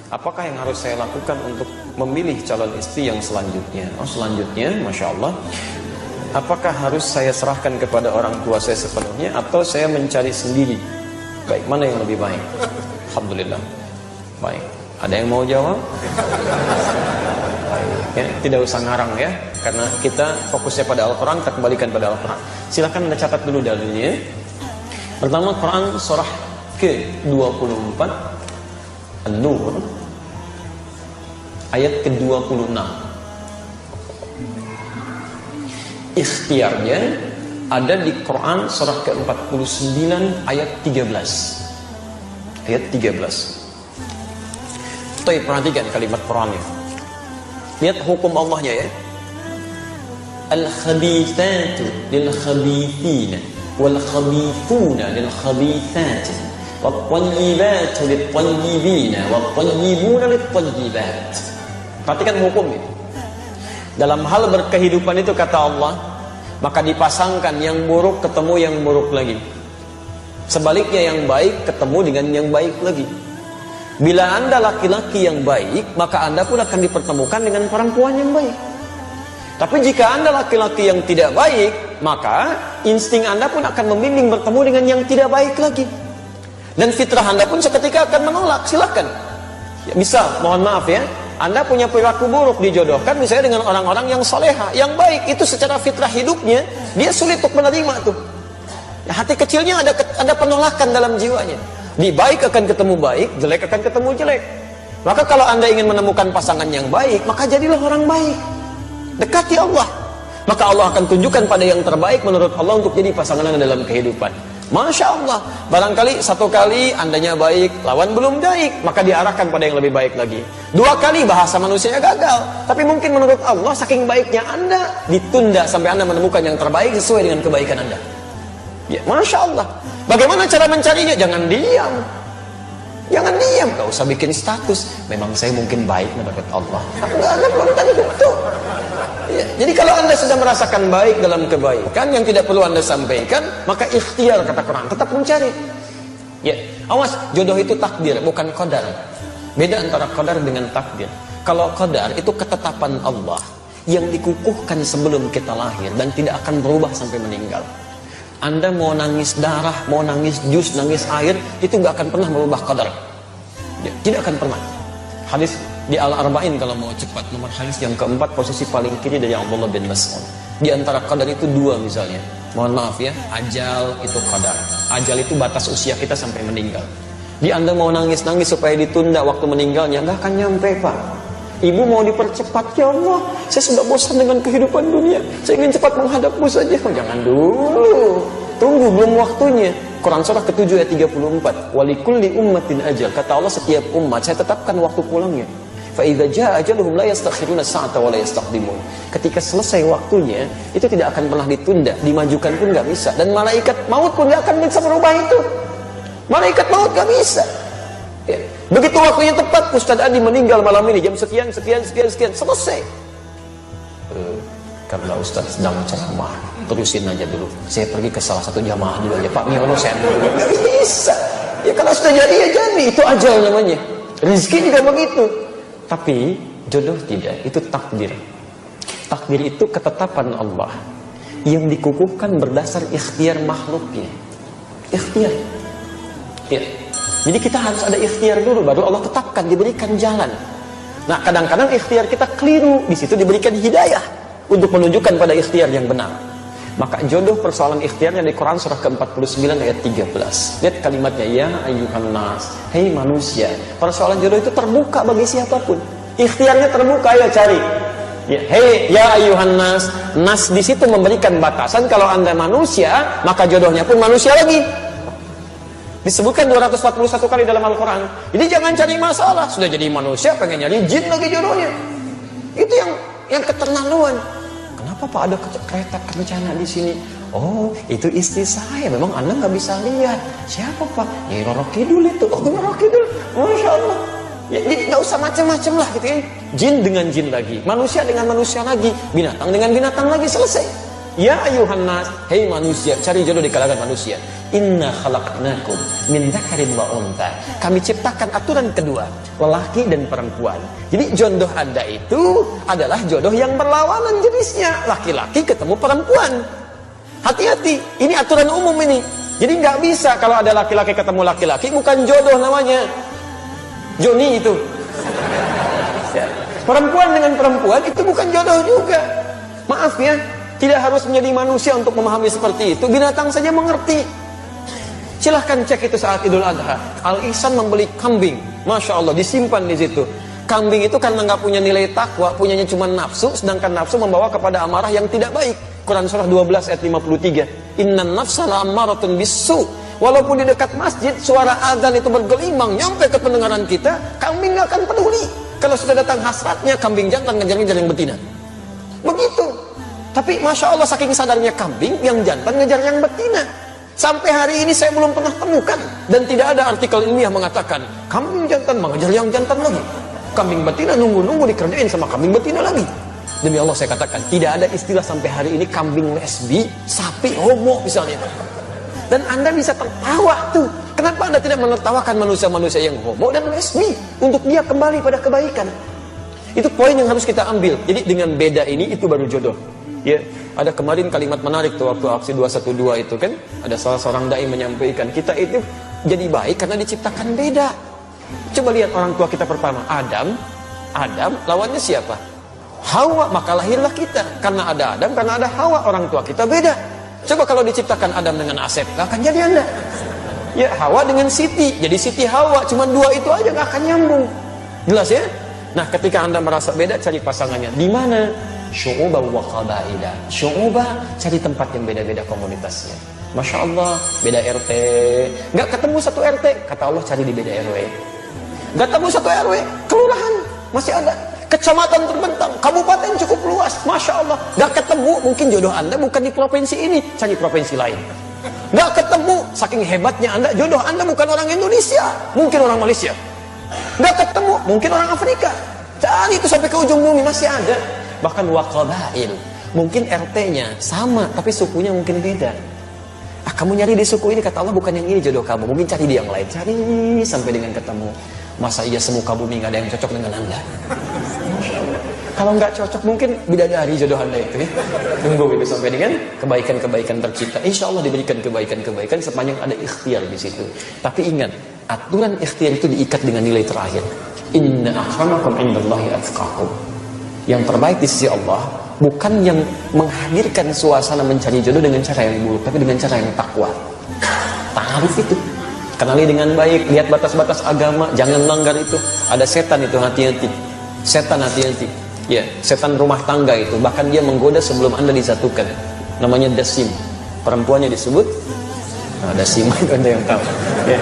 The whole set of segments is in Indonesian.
Apakah yang harus saya lakukan untuk memilih calon istri yang selanjutnya? Oh, selanjutnya, Masya Allah, apakah harus saya serahkan kepada orang tua saya sepenuhnya atau saya mencari sendiri? Baik, mana yang lebih baik? Alhamdulillah. Baik, ada yang mau jawab? Baik, ya, tidak usah ngarang ya, karena kita fokusnya pada Al-Quran, kita kembalikan pada Al-Quran. Silahkan Anda catat dulu dalilnya. Pertama, Quran surah ke-24 An-Nur ayat ke-26. Ikhtiarnya ada di Quran surah ke-49 ayat 13. Ayat 13. Tuh, perhatikan kalimat Qurannya. Lihat hukum Allahnya ya. Al-khabithatu lil-khabithina wal-khabithuna lil-khabithati wat-tayyibatu lit-tayyibina wat-tayyibuna lit-tayyibat. Perhatikan hukumnya. Dalam hal berkehidupan itu kata Allah, maka dipasangkan yang buruk ketemu yang buruk lagi. Sebaliknya yang baik ketemu dengan yang baik lagi. Bila Anda laki-laki yang baik, maka Anda pun akan dipertemukan dengan perempuan yang baik. Tapi jika Anda laki-laki yang tidak baik, maka insting Anda pun akan membimbing bertemu dengan yang tidak baik lagi. Dan fitrah Anda pun seketika akan menolak. Silakan. Ya, misal, mohon maaf ya, Anda punya perilaku buruk dijodohkan misalnya dengan orang-orang yang soleha, yang baik, itu secara fitrah hidupnya dia sulit untuk menerima tuh. Ya, hati kecilnya ada penolakan dalam jiwanya. Di baik akan ketemu baik, jelek akan ketemu jelek. Maka kalau Anda ingin menemukan pasangan yang baik, maka jadilah orang baik. Dekati Allah. Maka Allah akan tunjukkan pada yang terbaik menurut Allah untuk jadi pasangan Anda dalam kehidupan. Masya Allah. Barangkali satu kali Andanya baik, lawan belum baik, maka diarahkan pada yang lebih baik lagi. Dua kali bahasa manusianya gagal, tapi mungkin menurut Allah saking baiknya Anda, ditunda sampai Anda menemukan yang terbaik sesuai dengan kebaikan Anda. Ya, Masya Allah. Bagaimana cara mencarinya? Jangan diam. Jangan diam, gak usah bikin status. Memang saya mungkin baik menurut Allah. Enggak ada, belum tadi betul. Ya, jadi kalau Anda sudah merasakan baik dalam kebaikan yang tidak perlu Anda sampaikan, maka ikhtiar kata Quran, tetap mencari. Ya, awas, jodoh itu takdir, bukan qadar. Beda antara qadar dengan takdir. Kalau qadar itu ketetapan Allah yang dikukuhkan sebelum kita lahir dan tidak akan berubah sampai meninggal. Anda mau nangis darah, mau nangis jus, nangis air, itu gak akan pernah merubah qadar. Ya, tidak akan pernah. Hadis di Al-Arba'in kalau mau cepat, nomor hadis yang keempat, posisi paling kiri dari Abdullah bin Mas'ud. Di antara qadar itu dua misalnya. Mohon maaf ya, ajal itu qadar. Ajal itu batas usia kita sampai meninggal. Di Anda mau nangis-nangis supaya ditunda waktu meninggalnya, gak akan nyampe Pak. Ibu mau dipercepat, ya Allah, saya sudah bosan dengan kehidupan dunia, saya ingin cepat menghadapmu saja. Jangan dulu, tunggu, belum waktunya. Quran surah ke-7 ayat 34. Walikulli ummatin ajal. Kata Allah, setiap umat saya tetapkan waktu pulangnya. Fa idza jaa ajaluhum la yastakhiruna sa'ata wa la yastaqdimun. Ketika selesai waktunya, itu tidak akan pernah ditunda, dimajukan pun enggak bisa, dan malaikat maut pun enggak akan bisa merubah itu. Malaikat maut enggak bisa. Ya. Begitu waktunya tepat, Ustaz Adi meninggal malam ini jam sekian, selesai. Karena Ustaz sedang ceramah, terusin aja dulu. Saya pergi ke salah satu jamaah dulu aja. Pak, Allah saya nggak bisa. Ya kalau sudah jadi ya jadi, itu ajal namanya. Rezeki juga begitu. Tapi jodoh tidak, itu takdir. Takdir itu ketetapan Allah yang dikukuhkan berdasar ikhtiar makhluknya. Ikhtiar. Ya. Jadi kita harus ada ikhtiar dulu, baru Allah tetapkan, diberikan jalan. Nah, kadang-kadang ikhtiar kita keliru, di situ diberikan hidayah untuk menunjukkan pada ikhtiar yang benar. Maka jodoh persoalan ikhtiarnya di Quran surah ke-49 ayat 13. Lihat kalimatnya, ya ayyuhan nas, hei manusia. Persoalan jodoh itu terbuka bagi siapapun. Ikhtiarnya terbuka, ayo cari. Ya, hei ya ayyuhan nas. Nas di situ memberikan batasan, kalau Anda manusia, maka jodohnya pun manusia lagi. Disebutkan 241 kali dalam Al-Quran. Jadi jangan cari masalah, sudah jadi manusia pengen nyari jin lagi jodohnya. Itu yang keterlaluan. Kenapa Pak ada kereta kencana di sini? Oh, itu istri saya. Memang Anda nggak bisa lihat. Siapa Pak? Ya Roro Kidul itu. Oh, Roro Kidul. Masya Allah. Ya, jadi nggak usah macam-macam lah gitu ya. Jin dengan jin lagi, manusia dengan manusia lagi, binatang dengan binatang lagi, selesai. Ya ayuhan nas, hei manusia, cari jodoh di kalangan manusia. Inna khalaqnakum min dzakarin wa untha. Kami ciptakan aturan kedua, lelaki dan perempuan. Jadi jodoh Anda itu adalah jodoh yang berlawanan jenisnya, laki-laki ketemu perempuan. Hati-hati, ini aturan umum ini. Jadi nggak bisa kalau ada laki-laki ketemu laki-laki, bukan jodoh namanya. Joni itu. Ya. Perempuan dengan perempuan itu bukan jodoh juga. Maaf ya, tidak harus menjadi manusia untuk memahami seperti itu. Binatang saja mengerti. Silahkan cek itu saat Idul Adha. Al-Ihsan membeli kambing, Masya Allah, disimpan di situ. Kambing itu karena nggak punya nilai takwa, punyanya cuma nafsu, sedangkan nafsu membawa kepada amarah yang tidak baik. Quran surah 12 ayat 53. Innan nafsa la'ammaratun bisu. Walaupun di dekat masjid suara azan itu bergelimang nyampe ke pendengaran kita, kambing nggak akan peduli. Kalau sudah datang hasratnya, kambing jantan ngejar-ngejar yang betina. Begitu. Tapi Masya Allah, saking sadarnya kambing, yang jantan ngejar yang betina. Sampai hari ini saya belum pernah temukan, dan tidak ada artikel ilmiah mengatakan kambing jantan mengejar yang jantan lagi, kambing betina nunggu-nunggu dikerjain sama kambing betina lagi. Demi Allah saya katakan, tidak ada istilah sampai hari ini kambing lesbi, sapi homo misalnya. Dan Anda bisa tertawa tuh. Kenapa Anda tidak menertawakan manusia-manusia yang homo dan lesbi untuk dia kembali pada kebaikan? Itu poin yang harus kita ambil. Jadi dengan beda ini, itu baru jodoh. Ya, ada kemarin kalimat menarik tuh waktu aksi 212 itu kan, ada salah seorang dai menyampaikan, kita itu jadi baik karena diciptakan beda. Coba lihat orang tua kita pertama, Adam lawannya siapa? Hawa, maka lahirlah kita. Karena ada Adam, karena ada Hawa, orang tua kita beda. Coba kalau diciptakan Adam dengan Asep, gak akan jadi Anda. Ya, Hawa dengan Siti, jadi Siti Hawa, cuma dua itu aja gak akan nyambung. Jelas ya? Nah, ketika Anda merasa beda, cari pasangannya. Di mana? Syu'ubah wa qabaila. Syu'ubah, cari tempat yang beda-beda komunitasnya. Masya Allah, beda RT. Gak ketemu satu RT, kata Allah cari di beda RW. Gak ketemu satu RW, kelurahan masih ada. Kecamatan terbentang, kabupaten cukup luas, Masya Allah. Gak ketemu, mungkin jodoh Anda bukan di provinsi ini, cari provinsi lain. Gak ketemu, saking hebatnya Anda, jodoh Anda bukan orang Indonesia, mungkin orang Malaysia. Gak ketemu, mungkin orang Afrika. Cari itu sampai ke ujung bumi, masih ada. Bahkan waqabail, mungkin RT-nya sama, tapi sukunya mungkin beda. Kamu nyari di suku ini, kata Allah bukan yang ini jodoh kamu, mungkin cari di yang lain. Cari sampai dengan ketemu. Masa iya semuka bumi gak ada yang cocok dengan Anda? Kalau nggak cocok, mungkin bidadari jodoh Anda itu ya. Tunggu itu sampai dengan kebaikan-kebaikan tercipta. Insya Allah diberikan kebaikan-kebaikan sepanjang ada ikhtiar di situ. Tapi ingat, aturan ikhtiar itu diikat dengan nilai terakhir. Inna akramakum indallahi atqakum. Yang terbaik di sisi Allah bukan yang menghadirkan suasana mencari jodoh dengan cara yang buruk, tapi dengan cara yang takwa. Ta'aruf itu. Kenali dengan baik, lihat batas-batas agama, jangan langgar itu. Ada setan itu, hati-hati. Setan hati-hati. Ya, setan rumah tangga itu, bahkan dia menggoda sebelum Anda disatukan. Namanya dasim. Perempuannya disebut dasim, itu Anda yang tahu. Ya.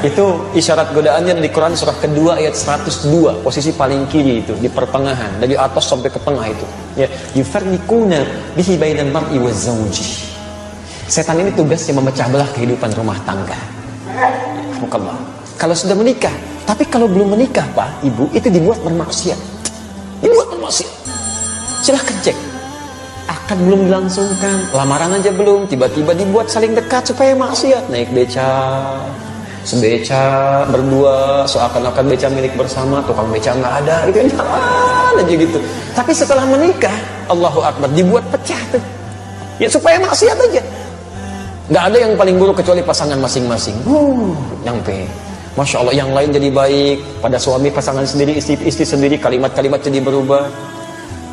Itu isyarat godaannya di Quran surah kedua ayat 102, posisi paling kiri itu, di pertengahan, dari atas sampai ke tengah itu. Ya, yufarriquna bihi bainal mar'i waz zawji. Setan ini tugasnya memecah belah kehidupan rumah tangga. Kalau sudah menikah, tapi kalau belum menikah Pak, Ibu, itu dibuat bermaksiat. Dibuat bermaksiat. Silahkan cek. Akad belum dilangsungkan, lamaran aja belum, tiba-tiba dibuat saling dekat supaya maksiat. Naik beca, sebeca, berdua, seakan-akan beca milik bersama, tukang beca nggak ada, gitu kan, aja gitu. Tapi setelah menikah, Allahu Akbar, dibuat pecah tuh. Ya supaya maksiat aja. Nggak ada yang paling buruk kecuali pasangan masing-masing. Nyampe. Masya Allah, yang lain jadi baik. Pada suami, pasangan sendiri, istri sendiri, kalimat-kalimat jadi berubah.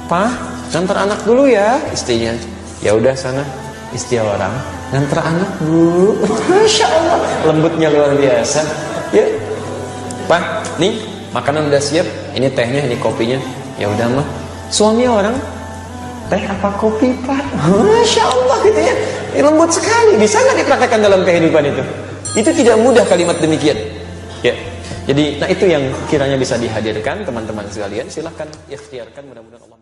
Pak, ngantar anak dulu ya, istrinya. Ya udah sana, istri orang. Ngantar anak dulu. Masya Allah, lembutnya luar biasa. Ya, Pak, nih makanan udah siap. Ini tehnya, ini kopinya. Ya udah mah. Suami orang, teh apa kopi Pak? Masya Allah gitu ya. Lembut sekali. Bisa nggak dipraktekkan dalam kehidupan itu? Itu tidak mudah kalimat demikian. Ya. Jadi, nah itu yang kiranya bisa dihadirkan teman-teman sekalian. Silahkan ikhtiarkan, mudah-mudahan Allah